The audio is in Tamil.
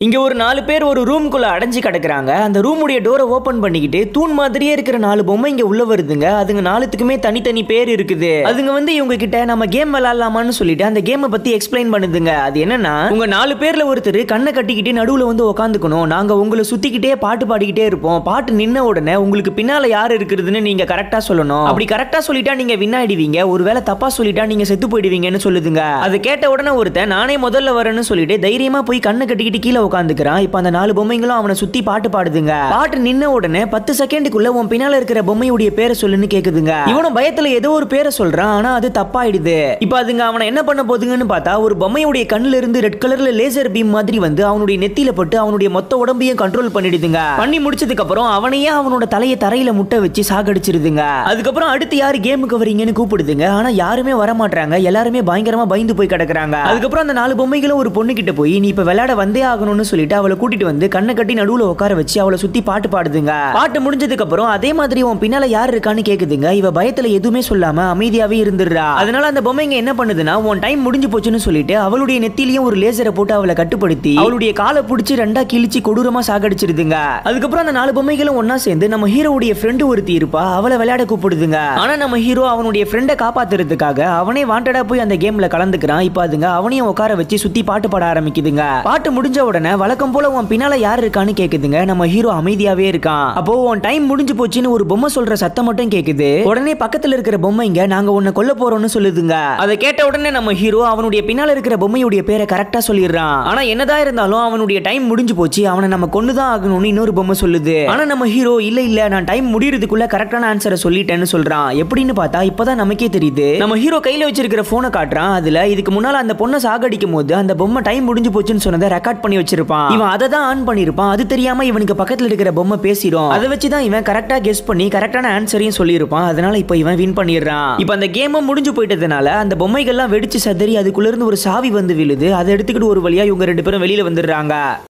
இங்க ஒரு 4 பேர் ஒரு ரூம்குள்ள அடைஞ்சு கிடக்குறாங்க. அந்த ரூமுடைய டோரை ஓபன் பண்ணிக்கிட்டு தூண் மாதிரியே இருக்கிற 4 பொம்மை இங்க உள்ள வருதுங்க. அதுங்க 4த்துக்குமே தனித்தனி பேர் இருக்குது. அதுங்க வந்து இவங்க கிட்ட நம்ம கேம் விளையாடலாமான்னு சொல்லிட்டு அந்த கேமை பத்தி எக்ஸ்பிளைன் பண்ணுதுங்க. அது என்னன்னா, உங்க 4 பேர்ல ஒருத்தர் கண்ணை கட்டிக்கிட்டு நடுவுல வந்து உட்காந்துக்கணும். நாங்க உங்களை சுத்திக்கிட்டே பாட்டு பாடிக்கிட்டே இருப்போம். பாட்டு நின்ன உடனே உங்களுக்கு பின்னால யார் இருக்குதுன்னு நீங்க கரெக்டா சொல்லணும். அப்படி கரெக்டா சொல்லிட்டா நீங்க வின் ஆயிடுவீங்க. ஒருவேளை தப்பா சொல்லிட்டா நீங்க செத்து போயிடுவீங்கன்னு சொல்லுதுங்க. அது கேட்ட உடனே ஒருத்தன் நானே முதல்ல வரேன்னு சொல்லிட்டு தைரியமா போய் கண்ணை கட்டிக்கிட்டு கீழே உட்காந்துக்கிறான். இப்ப அந்த 4 பொம்மைங்களும் அவனை சுத்தி பாட்டு பாடுதுங்க. பாட்டு நின்ன உடனே 10 செகண்டுக்குள்ள உன் பின்னால இருக்கிற பொம்மையுடைய பேரை சொல்லுன்னு கேக்குதுங்க. இவனும் பயத்துல ஏதோ ஒரு பேரை சொல்றான். ஆனா அது தப்பாயிடுது. இப்ப அதுங்க அவனை என்ன பண்ண போதுங்கன்னு பார்த்தா, ஒரு பொம்மையுடைய கண்ணுல இருந்து ரெட் கலர்ல லேசர் பீம் மாதிரி வந்து அவனுடைய நெத்தியில பட்டு அவனுடைய மொத்த உடம்பையும் கண்ட்ரோல் பண்ணிடுதுங்க. பண்ணி முடிச்சதுக்கு அப்புறம் அவனையே அவனோட தலையை தரையில முட்டை வச்சு சாகடிச்சிருதுங்க. அதுக்கப்புறம் அடுத்து யாரு கேமுக்கு வரீங்கன்னு கூப்பிடுதுங்க. ஆனா யாருமே வர மாட்டாங்க. எல்லாருமே பயங்கரமா பயந்து போய் கிடக்குறாங்க. அதுக்கப்புறம் அந்த 4 பொம்மைகளும் ஒரு பொண்ணு கிட்ட போய் நீ இப்ப விளையாட வந்தே ஆகணும்னு சொல்லிட்டு அவளை கூட்டிட்டு வந்து கண்ணை கட்டி நடுவுல உட்கார வச்சு அவளை சுத்தி பாட்டு பாடுதுங்க. பாட்டு முடிஞ்சதுக்கு அப்புறம் அதே மாதிரி உன் பின்னால யார் இருக்கான்னு கேக்குதுங்க. இவ பயத்துல எதுவுமே சொல்லாம அமைதியாவே இருந்துடுறா. அதனால அந்த பொம்மைங்க என்ன பண்ணுதுன்னா, உன் டைம் முடிஞ்சு போச்சுன்னு சொல்லிட்டு அவளுடைய நெத்திலையும் ஒரு லேசரை போட்டு அவளை கட்டுப்படுத்தி அவளுடைய காலை பிடிச்சி ரெண்டா கிழிச்சு கொடூரமா சாகடிச்சிருதுங்க. அதுக்கப்புறம் அந்த 4 பொம்மைகளும் ஒன்னா சேர்ந்து நம்ம ஹீரோவுடைய ஃப்ரெண்டு ஒருத்தி இருப்பா, அவளை விளையாட கூப்பிடுதுங்க. ஆனா நம்ம ஹீரோ அவனுடைய ஃப்ரெண்டை காப்பாத்துறதுக்காக அவனே வாண்டடா போய் அந்த கேம்ல கலந்துக்கிறான். இப்ப அதுங்க அவனையும் உட்கார வச்சு சுத்தி பாட்டு பாட ஆரம்பிக்குதுங்க. பாட்டு முடிஞ்ச உடனே வழக்கம் போல உன் பின்னால யார் இருக்கான்னு கேக்குதுங்க. நம்ம ஹீரோ அமைதியாவே இருக்கான். அப்போ உன் டைம் முடிஞ்சு போச்சுன்னு ஒரு பொம்மை சொல்ற சத்தம் மட்டும் கேக்குது. உடனே பக்கத்துல இருக்கிற பொம்மைங்க நாங்க உன்னை கொல்ல போறோம்னு சொல்லுதுங்க. அதை கேட்ட உடனே நம்ம ஹீரோ அவனுடைய பின்னால இருக்கிற பொம்மையுடைய பேரை கரெக்டா சொல்லிடுறான். ஆனா என்னதான் இருந்தாலும் அவனுடைய டைம் முடிஞ்சு போச்சு, அவனை நம்ம கொன்னுதான் ஆகணும்னு இன்னொரு பொம்மை சொல்லுது. ஆனா நம்ம ஹீரோ இல்ல நான் டைம் முடியறதுக்குள்ள கரெக்டான ஆன்சரை சொல்லிட்டேன்னு சொல்றான். எப்படின்னு பார்த்தா இப்பதான் நமக்கே தெரியுது. நம்ம ஹீரோ கையில வச்சிருக்கிற போனை காட்டுறான். அதுல இதுக்கு முன்னால அந்த பொண்ணை சாகடிக்கும் போது அந்த பொம்மை டைம் முடிஞ்சு போச்சுன்னு சொன்னதை ரெக்கார்ட் பண்ணி வச்சிருப்பான். இவன் அதை தான் ஆன் பண்ணிருப்பான். அது தெரியாம இவனுக்கு பக்கத்துல இருக்கிற பொம்மை பேசிடும். அதை வச்சுதான் இவன் கரெக்டா கெஸ் பண்ணி கரெக்டான ஆன்சரையும் சொல்லியிருப்பான். அதனால இப்ப இவன் வின் பண்ணிடுறான். இப்ப அந்த கேமும் முடிஞ்சு போயிட்டதுனால அந்த பொம்மைகள்லாம் வெடிச்சு சதறி அதுக்குள்ள இருந்து ஒரு சாவி வந்து விழுது. அதை எடுத்துக்கிட்டு ஒரு வழியா இவங்க 2 பேரும் வெளியில வந்துடுறாங்க.